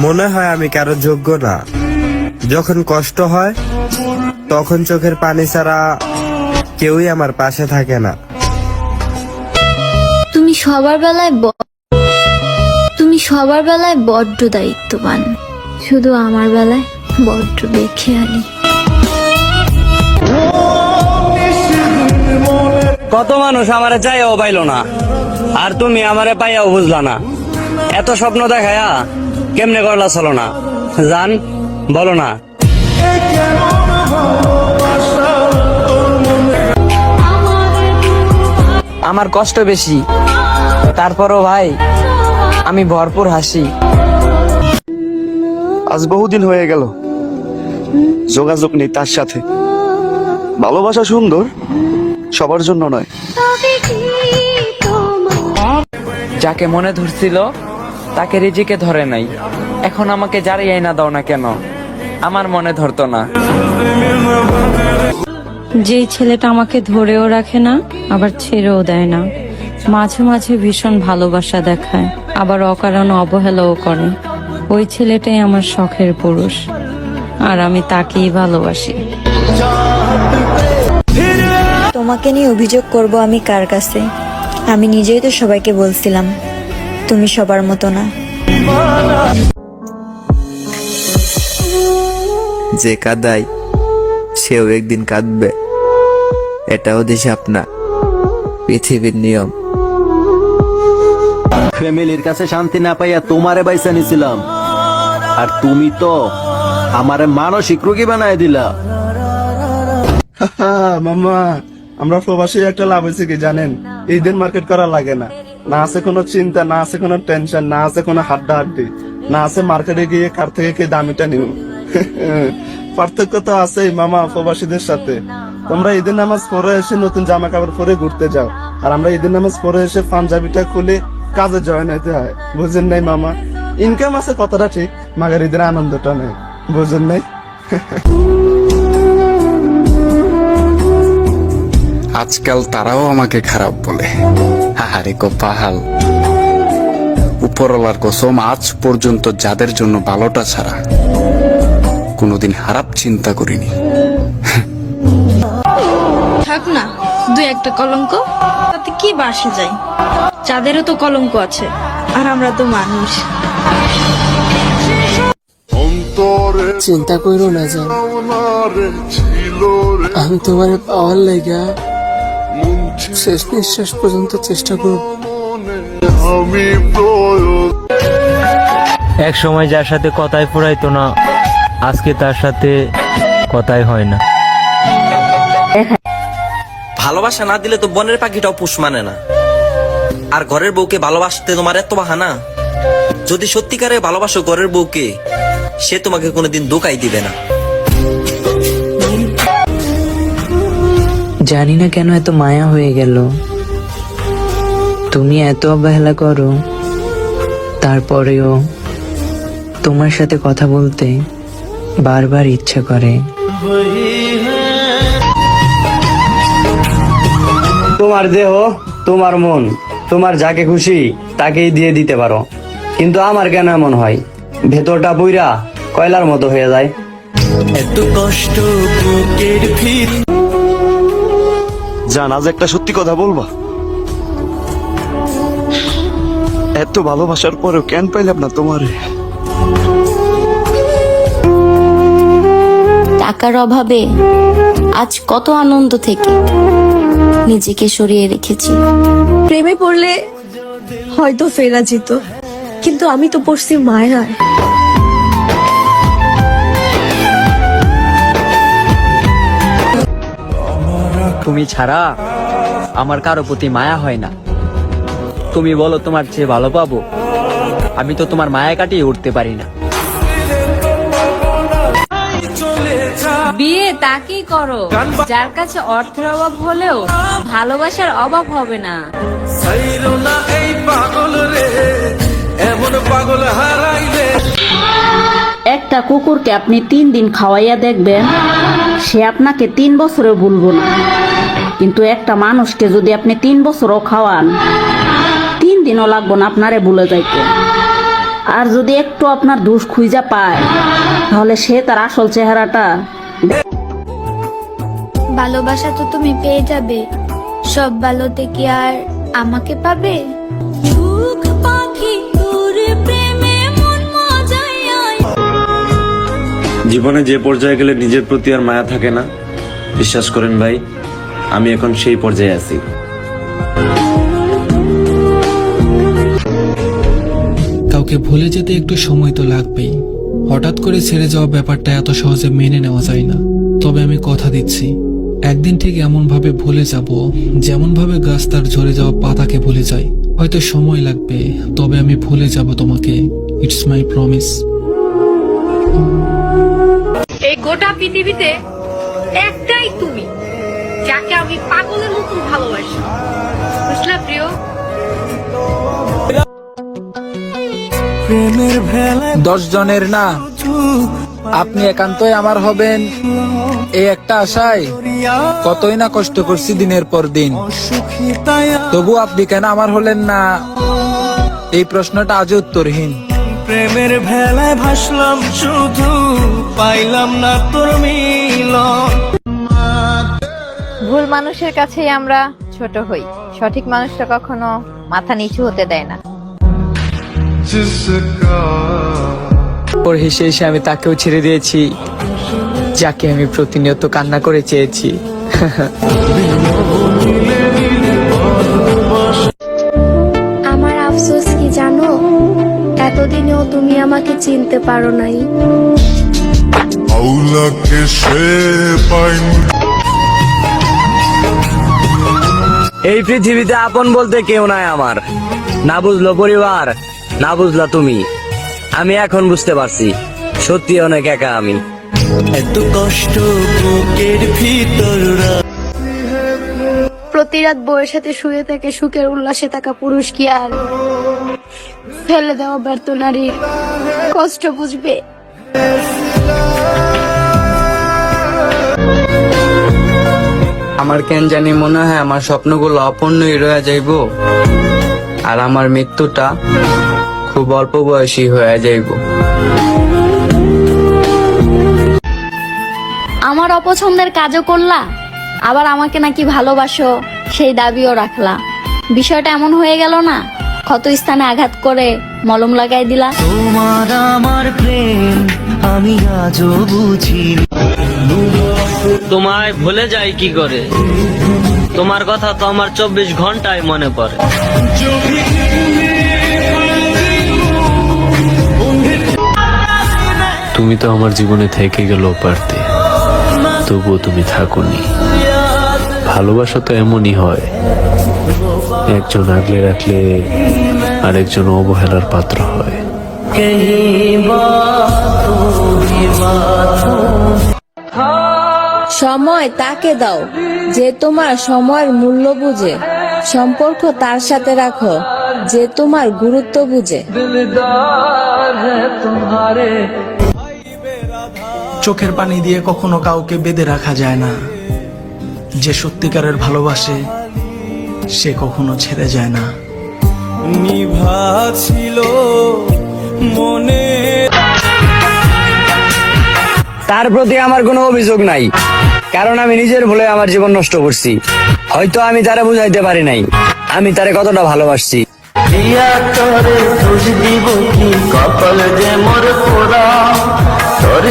মনে হয় আমি কারো যোগ্য না। যখন কষ্ট হয় তখন চোখের পানি ছাড়া কেউই আমার পাশে থাকে না। তুমি সবার বেলায় বড্ড দায়িত্ববান, শুধু আমার বেলায় বড্ড বেখেয়ালি। কত মানুষ আমারে চাইও পাইলো না, আর তুমি আমারে পাইয়াও বুঝলা না। এত স্বপ্ন দেখায়া কেমনে করলা চলো না, জান বলো না। আমার কষ্ট বেশি, তারপরও ভাই আমি ভরপুর হাসি। আজ বহুদিন হয়ে গেল যোগাযোগ নেই তার সাথে। ভালোবাসা সুন্দর, সবার জন্য নয়। যাকে মনে ধরছিল তাকে রিজিকে ধরে নাই। এখন আমাকে যারাই আইনা দাও না কেন, আমার মনে ধরতো না। যেই ছেলেটা আমাকে ধরেও রাখে না, আবার ছেড়েও দেয় না, মাঝে মাঝে ভীষণ ভালোবাসা দেখায়, আবার অকারণে অবহেলাও করে, ওই ছেলেটাই আমার শখের পুরুষ, আর আমি তাকেই ভালোবাসি। তোমাকে নিয়ে অভিযোগ করব আমি কার কাছে? আমি নিজেই তো সবাইকে বলছিলাম তুমি সবার মতো না। যে কাঁদায় সেও একদিন কাঁদবে, এটাও হিসাব না, পৃথিবীর নিয়ম। ফ্যামিলির কাছে শান্তি না পাইয়া তোমারে বাইসা নিছিলাম, আর তুমি তো আমারে মানসিক রোগী বানায় দিলা। মামা, আমরা প্রবাসী একটা লাভ হয়েছে কি জানেন? ঈদের মার্কেট করা লাগে না, না আছে কোনো চিন্তা, না আছে কোনো টেনশন, না আছে কোনো হাড্ডাহাড্ডি, না আছে মার্কেটে গিয়ে কার থেকে কে দামিটা নিব। পার্থক্য তো আছেই মামা প্রবাসীদের সাথে। তোমরা ঈদের নামাজ পড়ে এসে নতুন জামা কাপড় পরে ঘুরতে যাও, আর আমরা ঈদের নামাজ পড়ে এসে পাঞ্জাবিটা খুলে কাজে জয়েন হইতে হয়। বুঝেন নাই মামা? ইনকাম আছে কথাটা ঠিক, মাগার ঈদের আনন্দটা নেই। বুঝেন নাই? আজকাল তারাও আমাকে খারাপ বলে, হাহারে কপাল। উপরওয়ালার কসম, আজ পর্যন্ত যাদের জন্য ভালোটা ছাড়া কোনোদিন খারাপ চিন্তা করিনি। থাক না, দুই একটা কলঙ্ক, তাতে কি বাসে যায়? যাদেরও তো কলঙ্ক আছে, আর আমরা তো মানুষ। চিন্তা করো না জান, আমি তোমার পাওয়ার লাইগা শেষ নিঃশ্বাস পর্যন্ত চেষ্টা করব। এক সময় যার সাথে কথাই ফুরাইতো না, আজকে তার সাথে কথাই হয় না। ভালোবাসা না দিলে তো বনের পাখিটাও পুষ মানে না। আর ঘরের বউকে ভালোবাসতে তোমার এত বাহানা? যদি সত্যিকারে ভালোবাসো ঘরের বউকে, সে তোমাকে কোনোদিন ধোঁকাই দিবে না। জানি না কেন এত মায়া হয়ে গেল, তুমি এত অবহেলা করো, তারপরেও তোমার সাথে কথা বলতে বারবার ইচ্ছা করে। তোমার দেহ, তোমার মন, তোমার যাকে খুশি তাকেই দিয়ে দিতে পারো, কিন্তু আমার কেন এমন হয়, ভেতরটা বইরা কয়লার মতো হয়ে যায়। এত কষ্ট বুকের ভিতর। জান, আজ একটা সত্যি কথা বলবা? এত ভালোবাসার পরেও কেন পাইলাম না তোমারে? টাকার অভাবে আজ কত আনন্দ থেকে নিজেকে সরিয়ে রেখেছি। প্রেমে পড়লে হয়তো ফেরা যেত, কিন্তু আমি তো পড়ছি মায়ায়। তুমি ছাড়া আমার কারো প্রতি মায়া হয় না। তুমি বলো তোমার চেয়ে ভালো পাবো, আমি তো তোমার মায়া কাটিয়ে উঠতে পারি না। বিয়ে তাকেই করো যার কাছে অর্থের অভাব হলেও ভালোবাসার অভাব হবে না। একটা কুকুরকে আপনি 3 দিন খাওয়াইয়া দেখবেন, সে আপনাকে 3 বছরেও ভুলবো না। কিন্তু একটা মানুষকে যদি আপনি 3 বছরও খাওয়ান, 3 দিনও লাগবো না আপনারে ভুলে যাইতে। আর যদি একটু আপনার দোষ খুঁজা পায় তাহলে সে তার আসল চেহারাটা ভালোবাসা তো তুমি পেয়ে যাবে, সব ভালোতে কি আর আমাকে পাবে? জীবনে যে পর্যায়ে গেলে নিজের প্রতি আর মায়া থাকে না, বিশ্বাস করেন ভাই, আমি এখন সেই পর্যায়ে আছি। কাউকে ভুলে যেতে একটু সময় তো লাগবেই। হঠাৎ করে ছেড়ে যাওয়া ব্যাপারটা এত সহজে মেনে নেওয়া যায় না। তবে আমি কথা দিচ্ছি, একদিন ঠিক এমন ভাবে ভুলে যাব যেমন ভাবে গাছ তার ঝরে যাওয়া পাতাকে ভুলে যায়। হয়তো সময় লাগবে, তবে আমি ভুলে যাব তোমাকে। It's my promise. এই গোটা পৃথিবীতে একটাই তুমি, যাকে আমি পাগলের মতো ভালোবাসি। বুঝলা প্রিয়? 10 জনের না, আপনি একান্তই আমার হবেন এই একটা আশায় কতই না কষ্ট করছি দিনের পর দিন। তবু আপনি কেন আমার হলেন না, এই প্রশ্নটা আজও উত্তরহীন। প্রেমের ভেলায় ভাসলাম শুধু, পাইলাম না তোর মিলন। ভুল মানুষের কাছেই আমরা ছোট হই, সঠিক মানুষটা কখনো মাথা নিচু হতে দেয় না। ওর হেসে হেসে আমি তাকেও ছেড়ে দিয়েছি, যাকে আমি প্রতিনিয়ত কান্না করে চেয়েছি। আমার আফসোস কি জানো, এতদিনেও তুমি আমাকে চিনতে পারো নাই। এই পৃথিবীতে আপন বলতে কেউ নাই আমার, না বুঝলো পরিবার, না বুঝলা তুমি। আমি এখন বুঝতে পারছি, সত্যি অনেক একা আমি। এত কষ্ট বুকের ভিতর, প্রতি রাত বউয়ের সাথে শুয়ে থেকে সুখের উল্লাসে থাকা পুরুষ কি আর ফেলে দেওয়া ব্যর্থ নারীর কষ্ট বুঝবে? আমার কেন জানি মনে হয় আমার স্বপ্নগুলো অপূর্ণই রয়ে যাইব, আর আমার মৃত্যুটা খুব অল্প বয়সী হয়ে যাইব। আমার অপছন্দের কাজও করলা, আবার আমাকে নাকি ভালোবাসো সেই দাবিও রাখলা। বিষয়টা এমন হয়ে গেল না, ক্ষত স্থানে আঘাত করে মলম লাগাই দিলা। তোমার আমার প্রেম আমি আজও বুঝি। তোমায় ভুলে যাই কি করে, তোমার কথা তো আমার 24 ঘন্টায় মনে পড়ে। তুমি তো আমার জীবনে থেকে গেলেও পারতে, তবুও তুমি থাকোনি। ভালোবাসা তো এমনই হয়, একজন আগলে রাখলে আরেকজন অবহেলার পাত্র হয়। সময় তাকে দাও যে তোমার সময়ের মূল্য বুঝে, সম্পর্ক তার সাথে রাখো যে তোমার গুরুত্ব বুঝে। চোখের পানি দিয়ে কখনো কাউকে বেঁধে রাখা যায় না। যে সত্যিকারের ভালোবাসে সে কখনো ছেড়ে যায় না। নিভা ছিল মনে, তার প্রতি আমার কোনো অভিযোগ নাই, কারণ আমি নিজের ভুলে আমার জীবন নষ্ট করছি। হয়তো আমি তারে বুঝাইতে পারি নাই আমি তারে কতটা ভালোবাসছি। কপাল যে মোর পোড়া তোর